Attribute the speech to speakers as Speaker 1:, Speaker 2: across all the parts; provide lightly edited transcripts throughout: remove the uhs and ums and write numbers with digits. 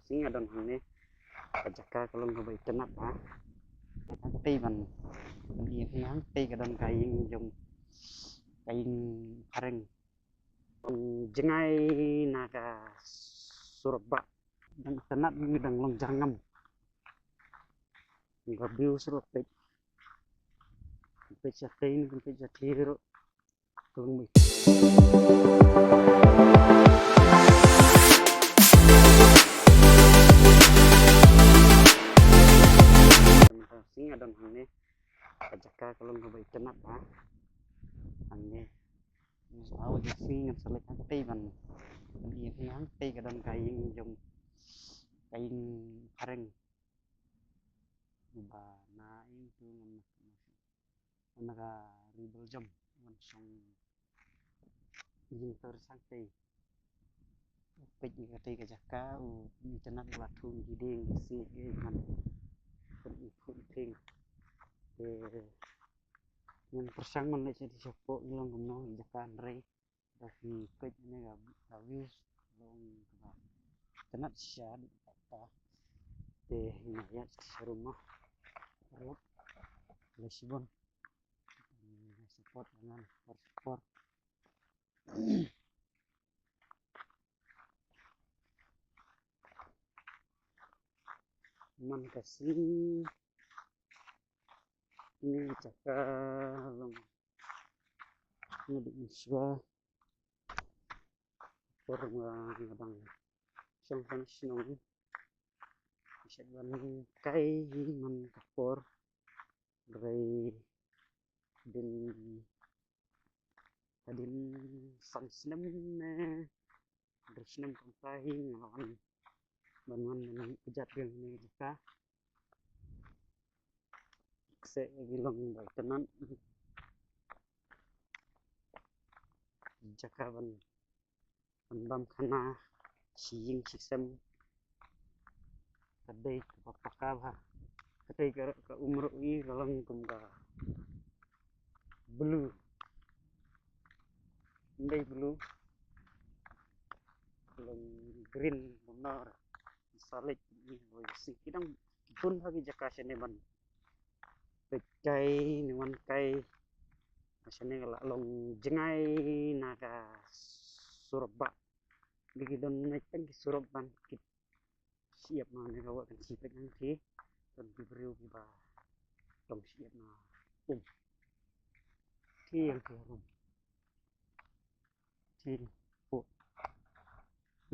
Speaker 1: singa dan hane kajaka kalau nggak baik tenat ha tei ban iya yang tei kadang kain jom kain kareng jengai naga surba dan tenat ngidang long jangam nggak biu suruh pej pej tei ni pej tiro tulung singa dan hane kajaka kalau nggak baik tenat ha hane tahu di sini selek tei ban iya yang tei kadang kain jom kain kareng ba na itu naga ribel jom langsung jin tersang tei pej ni tei kajaka ni tenat latun giding si man pun ting yang persang man lek di sopo long gumno jakan rei tapi pej ni ga views long tenat sia di kata ini ya rumah parlok lesibon support dengan support man kasih ini cakap ini diiswa orang kadang siang sinong bisa ban kai man kapor dari din sang sinem dari sinem kampai ngelawan ban kejat yang ini jika saya bilang baik tenan jaka ban bam kana siying sistem kadai papaka ba kadai ka umro i lalang kum ka blue ndai blue belum green benar salik ni si kidang pun bagi jaka sene ban pecai niwan kai masane long jengai naga surba digidon naik tang surban kit siap mana kawa kan sipek nanti dan diberi ba dong siap na ti yang kerum ti po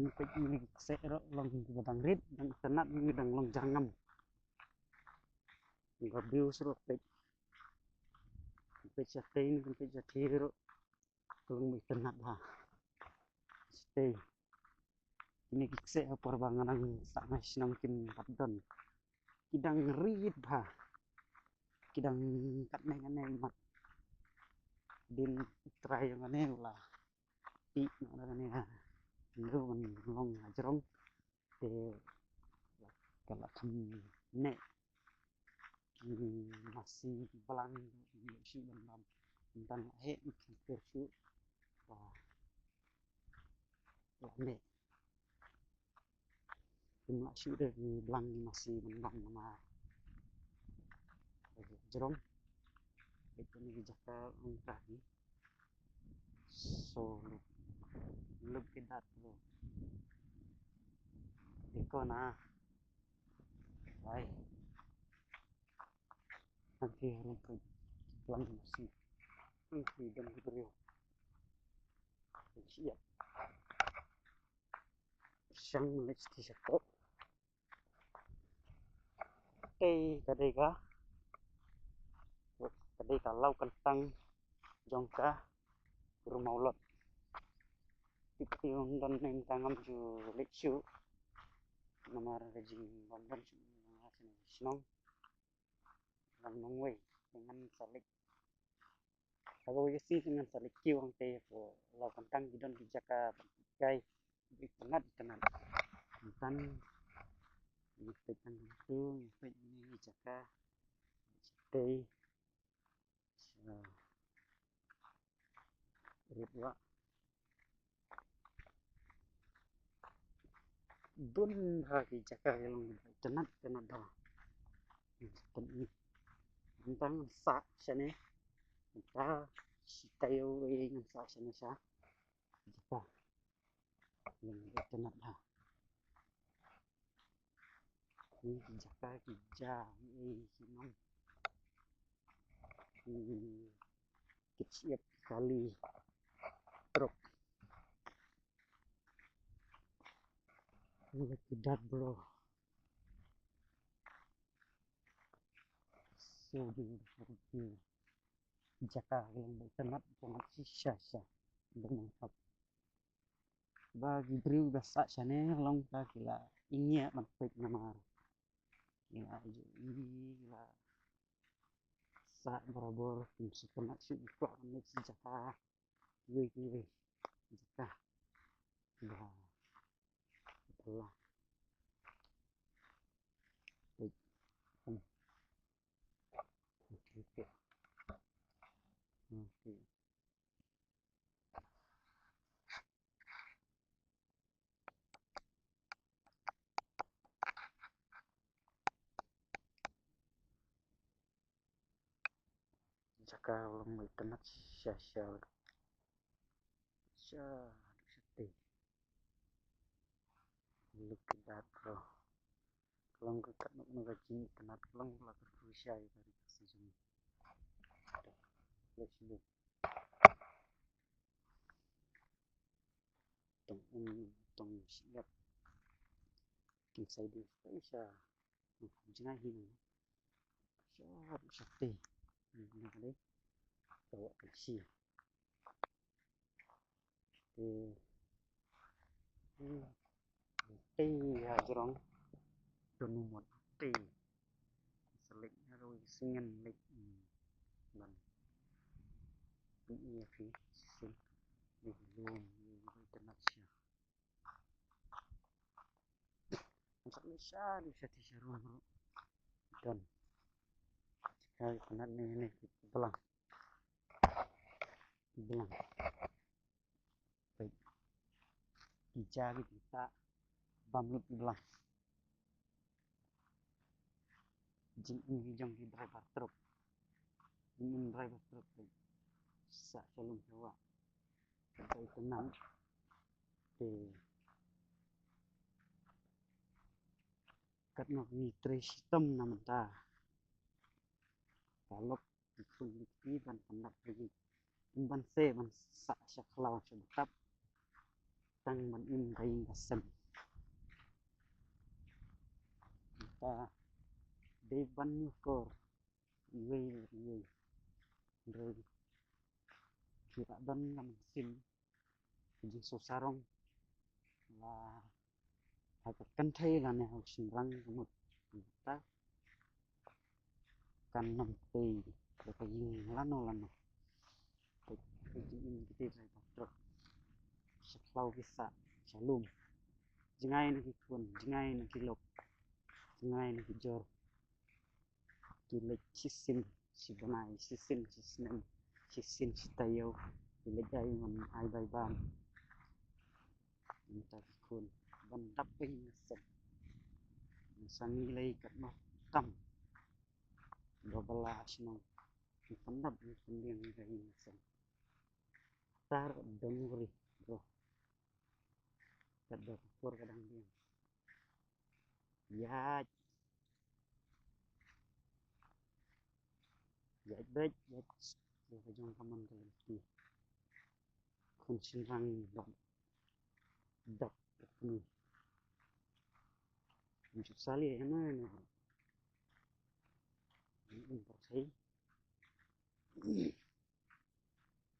Speaker 1: untuk ini saya long batang rit dan tenat ngidang long jangam nggak biu suruh pej tei ni pej tiro tulung tenat ha stay ini kikse perbangan sangat sinam kim padon kidang rit ha kidang kat neng mat din try yang ane ulah ti ngane ha lu man long ajrong te kala kan ne masih belang si bam tentang he kersu wah ne cuma si dari belang masih bam nama jerong itu ni jaka angka ni so lebih dat lo ikona baik nanti harus ke belang masih nanti dan diberi siap sang next di sekop kadai kalau kentang jongka rumah ulot tiung dan neng tangam ju leksu nomor rejim bambon sinong lang nongwei dengan salik kalau sih dengan salik kiwang teh lau kentang gidon dijaka kai tenat bukan ini itu ini jaka teh ritwa Dun lagi jaga yang tenat tenat dah. Tenat tentang sak sana. Kita tayo yang sak sana sa. Jaga yang tenat dah. Ni jaga kija sinong. Kecil kali truk. Ini tidak bro. Sudah seperti jaga yang tenat sangat sisa bermanfaat. Bagi beri besar sana long kaki lah. Ini manfaat nama. Gila aja gila sak barabor sepenak sih kok nek sejaka gue jaka dah Allah baik oke oke jaka long mai tenat sia-sia sete look at that bro long ke kat nok ngaji tenat long lah kerusia dari sejum let's look tong siap king sai di Indonesia jangan hilang sete ini kali bawa bersih tê jerong don một tê selik rồi singen lik mình bị phí xin mình luôn với tên là sao không bisa bisa diseru dan sekali penat ini belang baik dicari kita bamut belang jin ini jong di driver truk ini driver truk sa salung jawa sampai tenang kat nok ni sistem namanta parlok di ban penat lagi ban se ban sa saklau sebab tang ban in kain kasen kita de ban kor we rồi kita ban nam sim di sosarong là agak kentai là nèo răng một ta kan nam tê rồi cái gì lano cái gì cái này truk saklau bisa salum jengai nak ikun jengai nak kilok jengai nak jor kilek sisin sibanai sisin sisnem sisin sitayo kilek ay man ay bayban minta ikun bandap ping sen sangilay kat no tam babala asno pandap pendiang kain sen tar dongri bro kada kur kadang dia ya baik ya jong kaman kalki kunci rang dak ni untuk sali mana impor sai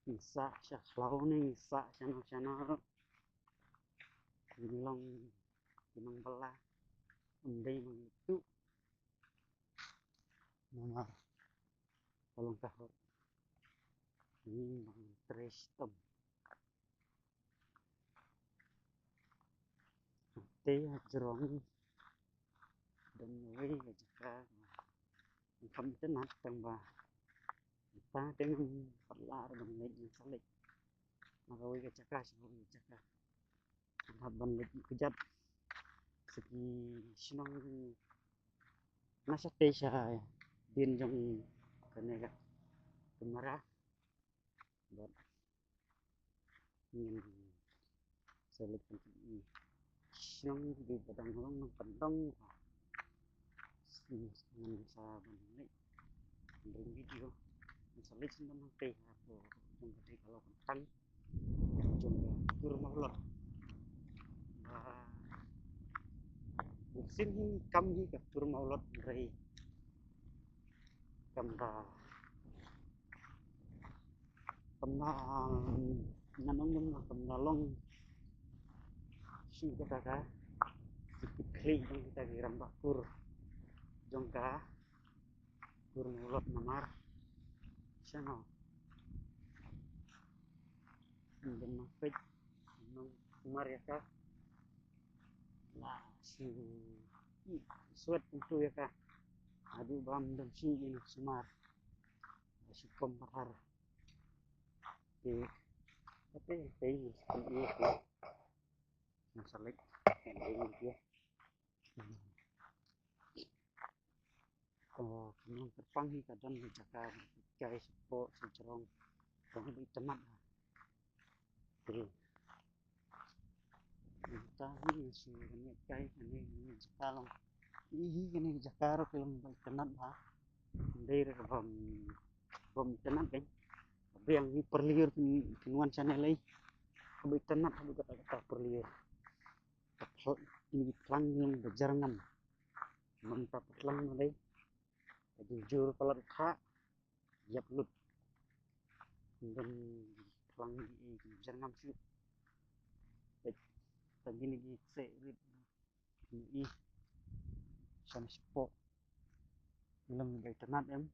Speaker 1: bisa syaklau ni bisa chana long kimang belah undai mang itu nomor tolong kahor ini mang trestom teh jerong dan we jika không tenat tambah kita dengan pelar dan lagi salik maka we jaka sebelum jaka ban lagi kejat segi sinong nasa siya din yung kanila kamera buat sulit ini sinong di padang long ng pandang sa banilay ng video sulit sa naman kay ako yung gati kalau kentang yung tur maulot sin kam hi ka tur maulot ray kamra kamna nanong yung kamna long si ka kli yung kita giram bakur jongka tur maulot namar siya no dan mafit nang kumar ya ka lah si suat itu ya ka adu bam dan si ini sumar si pemahar di tapi ini seperti itu masalah ini dia kalau memang terpanggil kadang dijaga guys po secerong kalau ditemat jadi kita ini sudah guys ini sekarang ini Jakarta film tenan ha dari bom tenan kan yang ini perliur pinuan channel lagi habis tenan habis kata perliur ini pelang yang berjarangan mantap pelang lagi jujur kalau kak siap lut dan pelang ini berjarangan sih tadi ini serit ini sama sport film baik tenan em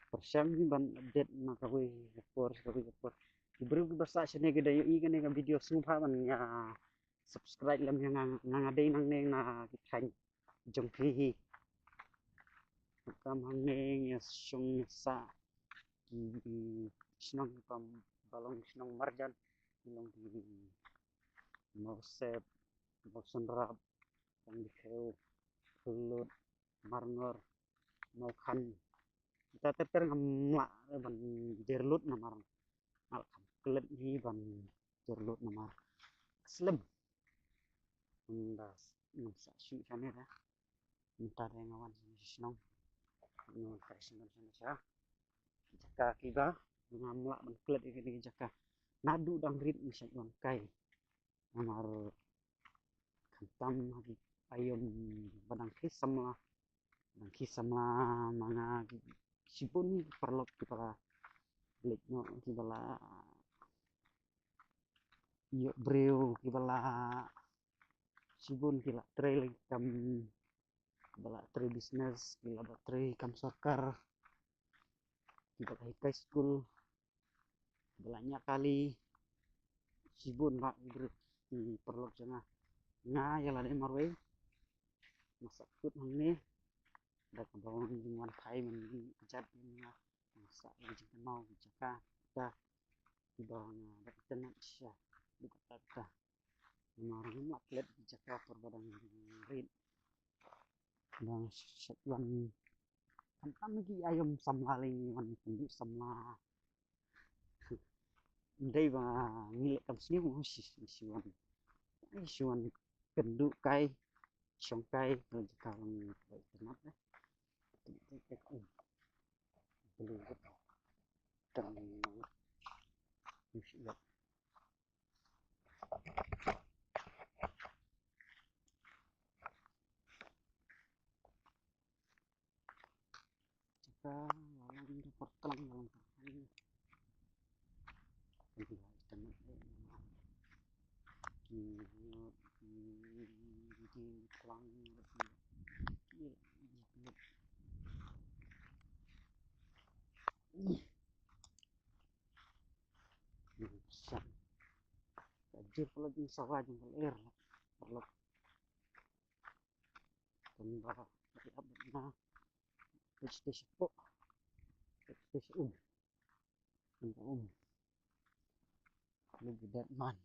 Speaker 1: persiam ni ban update na kawai report diberi bahasa sini gede yuk ini kan video semua ban ya subscribe lam yang ngadai nang neng na kita jongpi kam hangeng ya sung sa senang pam balong senang marjan bilang di mau sep mau senrap yang dikeu kulut marngor mau kan kita teper ngamla ban jerlut namar al kulit ni ban jerlut namar slem ndas nsa shi sana ya minta dengan senang no fashion sana jaka kiba ngamla ban kulit ini jaka nadu dang rit misal kai namar kantam lagi ayam badang kisam lah mga sipun parlok kita balik no kita lah iyo breu kita lah sipun kita trail kam bala trail business kita bala trail kam soccer kita high school banyak kali sipun pak di parlok jangan ya lah deh marway masak food ini ada kebangun dengan kai menjat ini masak jadi mau jaka kita di bawahnya ada tenan sya buka kita orang atlet jaka perbadang rit dan sekian kan lagi ayam samlaling wan tunjuk samla ndai ba ngilek kam sini mo siwan kenduk kai song kai jaka baik tenan belum dan siap jika lalu dapat telang dalam ini jadi teman di telang Kajir pala yung sawa yung air perlu tanda diabot na station po station look at that man.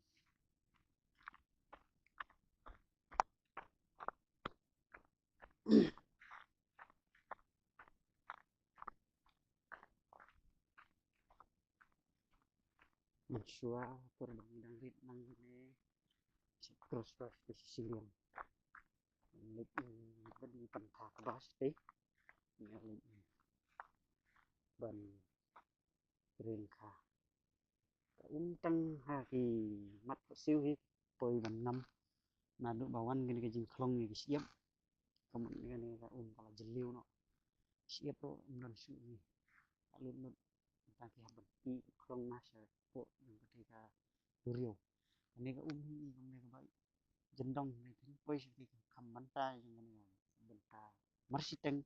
Speaker 1: Mansua por bidang rit nang ne cross di Sicilian. Lit di pantha kabas teh. Lit ban rengka. Tang ha ki mat siêu hi poi ban năm na du bawan gini ke jing klong ni siap. Kamu gini ka kala jeliu no. Siap ro nan su ni. Alun nun tang ki haban ti klong na sa po yang ketika buriu. Ini ka ini ka bai jendong ni tin poi si kam banta yang gini banta marsiteng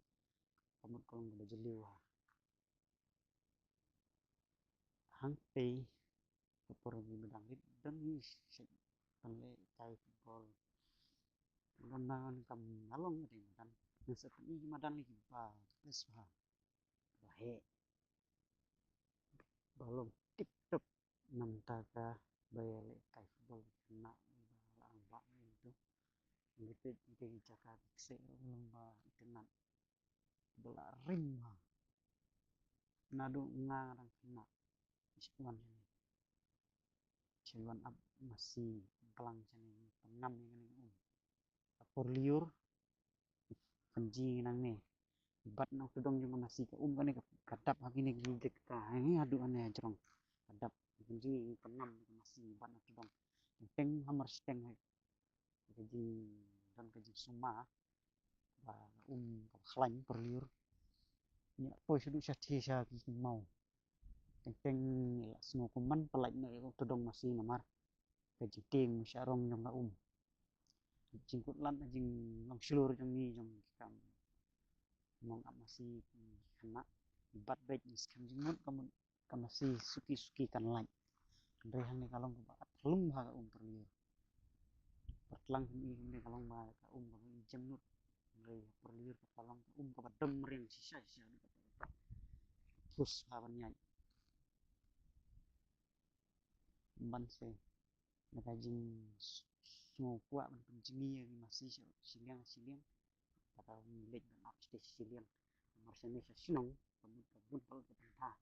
Speaker 1: kamu klong ba jeliu ha. Hang pe por bidang rit dan ni le kai football ngan kam ngalong ni kan nasa ni madan ni ba plus ha bahe balong tip top nam taka bayale kai football na lang ba ni itu lipit ite jaka se lomba itenan bola rim ha nadu ngarang kena iswan ni Ciwan ab masih pelang sini penam ni por liur kanji nang ni bat nang tudong juga masih ke kan ni kadap hak ini gigit ka ini adu ane jerong kadap kanji penam masih bat nang tudong teng hammer steng kanji dan kanji suma ba khlain por liur ni poi sudu syati sya mau teng semua kuman pelai na tudong masih namar kanji ting syarong yang jingkut lan jing long seluruh jong ni jong kam mong masih kena bat baik skam jingmut kamu masih suki kan lain rehan ni kalong ba lum ha perlu pertlang ni kalong ba ka jemnut re perlu kalong ka badem ring sisa terus hawan nyai ban se na jing semua kuat penjingi masih siliang atau milik dan upstate Sicilian marsanya sinong kamu kalau ketentah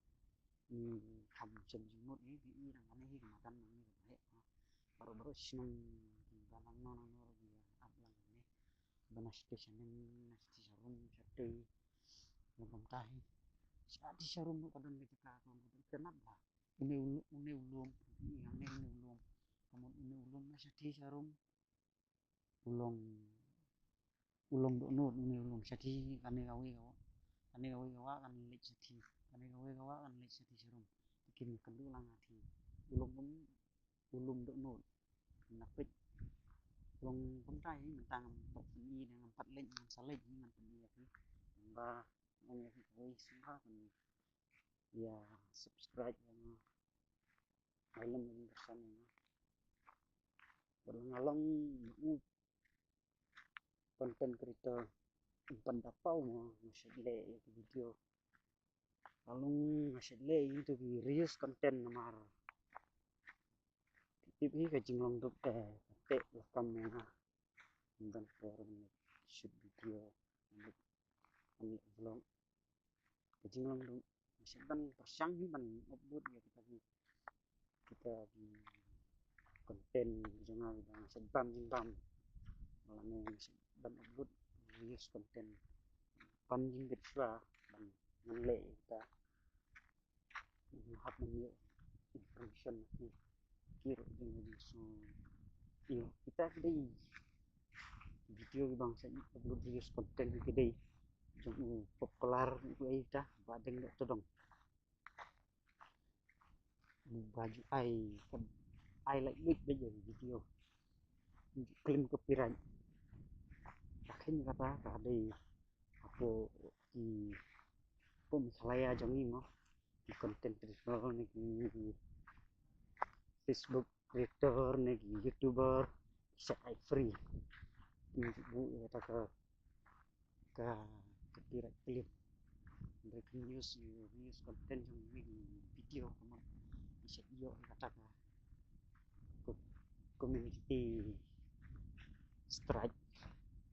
Speaker 1: kamu jemut ni nang ane makan nang ni baru sinong banang nang ablang ni bana station nasti sarum sate ngom tahi sati sarum kadang ketika kamu kenapa ini ulum yang ini ulum kamu ini ulum sati sarum ulong do no ini ulong sati kane gawe gawa kan lek sati kane gawa kan lek sati serum bikin kendu lang ati ulong ulum do no napit ulong pentai mentang empat ini dengan empat lek dengan salek dengan pendia ni ba ngomong ni semua kan ya subscribe yang alam ini bersama berngalong konten creator pendapau masih le video kalau masih le itu reels konten nomor TV kajing long duk te kamera dan shoot video vlog kajing long duk masih ban persang ban upload ya kita di konten jangan masih bam malam masih ban upload reels konten panjing kedua dan ngelek kita melihat menu information ni kira dengan so iyo kita kedai video bangsa ni upload reels konten kedai jom popular itu kita badeng dok todong baju I like it beje video claim copyright akhirnya kata kadai apa di misalnya jong mo di konten creator ni Facebook creator ni YouTuber set free ini bu kata ke copyright clip breaking news content trong video của mình sẽ dựa kata community strike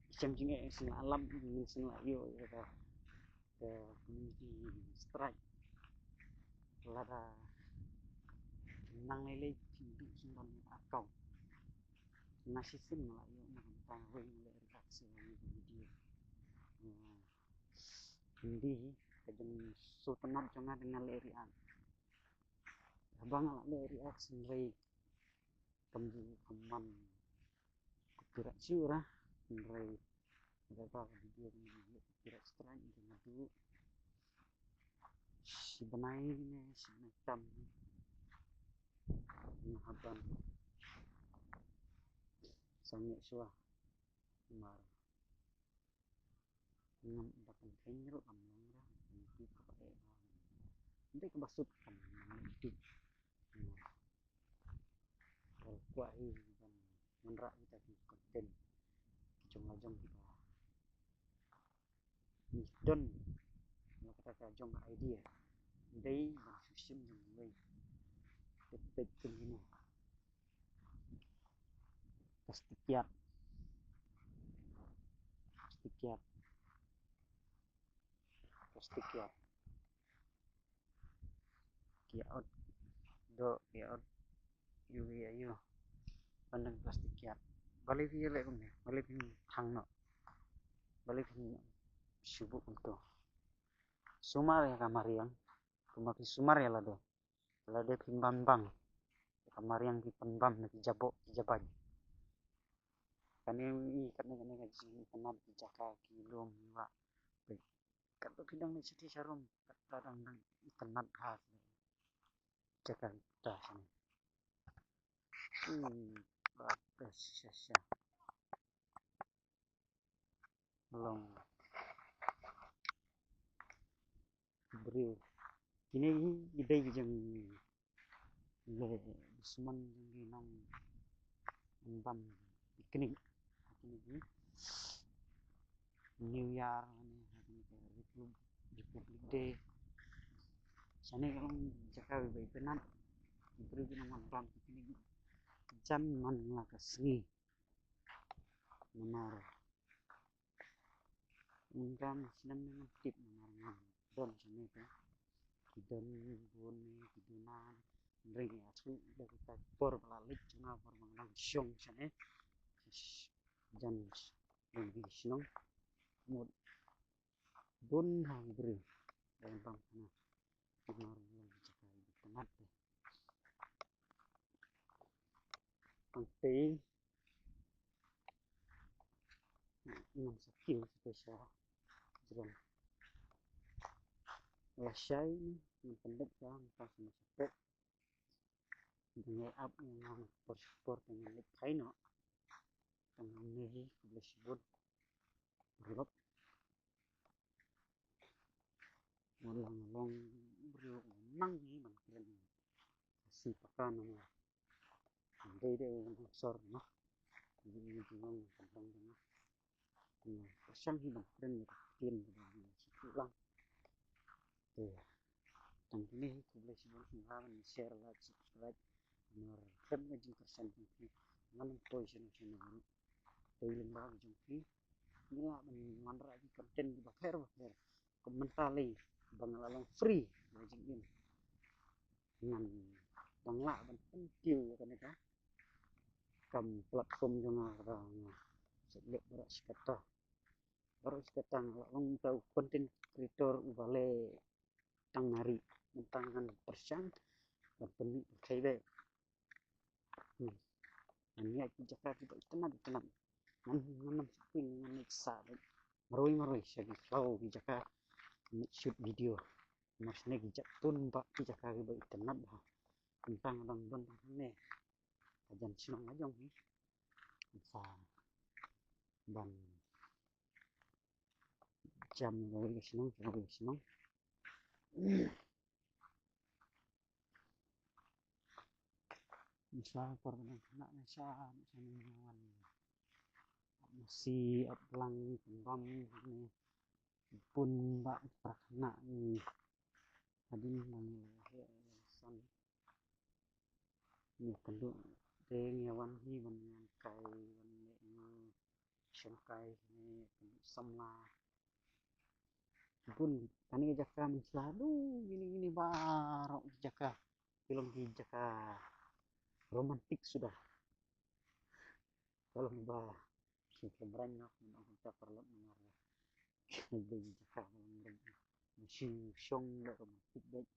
Speaker 1: macam juga sen alam sen layu kata community strike lada nang lele pintu sundan akau nasi sen layu tentang wing reaksi video hindi kadang so tenat jangan dengan lerian abang leri action rate kembu keman gerak curah rate berapa video ini gerak strike dengan dulu si benai ini si hitam ini abang sangat suah mar ngam dapat kenyal amang dah itu kepada nanti kebasut itu kalau kuat ini dan menerak kita di konten jom kita don kalau kata jom idea đây là system dùng người tích cực như plastic kiat kiat do kiat ayu pandang plastik kiat balik dia lek ni balik hang no balik sibuk untuk sumar ya kamar yang kemaki sumar ya lade pimbang kamar yang di penbam nanti jabok jaban kani gaji penat jaka kilo miwa kata pindang ni siti sarum kata dang penat khas jaka kita sini batas sasa belum beri ini ide jeng le semen di nang penbam piknik ini New Year Republic Day sana kalau jaka baik penat beri nama penbam piknik jam mana kesini menar ingkam senang tip menar don sini tu kidon bun kidonan ring asu dari por balik cuma por mengang siong sana jam lebih senang mood bun hang beri dalam bang sana menar jaka penat penting yang skill spesial jelas lasai pendek kan pas masuk dengan up yang sport dengan lek kaino dengan ini boleh sebut berlok long berlok mang ni mungkin si pakan nama dia sor no ini cuma tentang persen hidup dan tin situ lang dan ini boleh sebut dengan share like subscribe nomor kan ngajin persen ini ngan position channel dari lembaga jumpi inilah menandra di konten di bakher komentar lagi bang free ngajin ini dengan bangla ban pentiu kan itu kam platform jona orang selek baru sekata lang tahu konten kreator ubale tang hari tangan persen dan penuh kaibe ini aku jaka kita tenang nanam seping naneksa maroi segi flow jaka shoot video maksudnya gijak tun pak jaka kita tenang tentang don ne kajan sinong ajong ni sa ban jam lagi sinong bisa pernah kena masih pelang penbam ni pun mbak terkena nih tadi nangis san nih penduk teng yawan hi ban kai ban sengkai ni penduk samla pun kani jaka selalu gini barok jaka film jaka romantik sudah kalau mbak sebenarnya kita perlu mengarah lebih jaka masih song romantik baik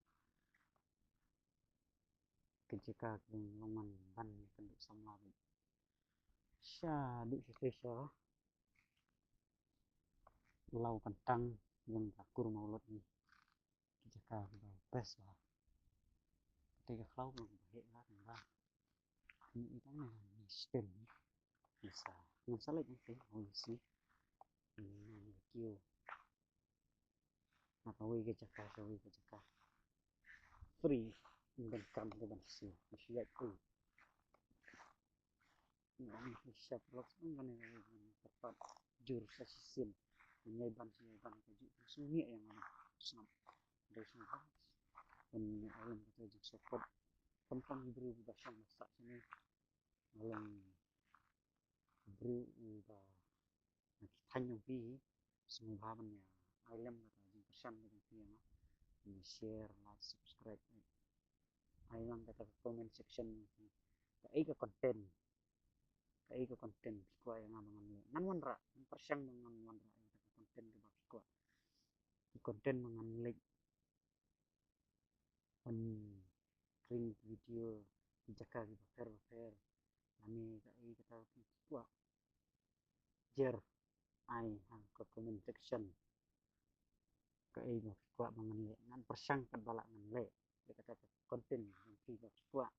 Speaker 1: kejaka loman ban penduk samla baik syaduk sisa lau kentang yang takur maulot ni kejaka best lah ketika kau belum baik lah mbak ini kan ni stem bisa masalah itu sih ini kio apa wei kejaka free dan kamu dengan sih siap tuh ini siap loh kan ini tepat jurus asisin ini ban keju sunyi yang mana senang dari sana dan alam kita juga support tentang beri bahasa masak sini alam beri ubah hanya pi semua banyak alam kata jeng pesan dengan dia ini share like subscribe alam kata comment section kai ke konten kuah yang amangan nan wanra persen dengan wanra yang kata konten ke bab kuah konten mengenlik kering video dijaka di bakar kami kai kata kuah jer ai hang ke comment section kai kuah mengenlik nan persen ke balak mengenlik dia kata konten yang ki bab kuah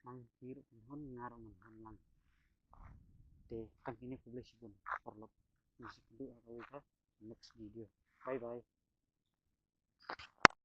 Speaker 1: mang hirup hon ngarang lang de kan ini publish pun parlok masih dulu atau next video bye bye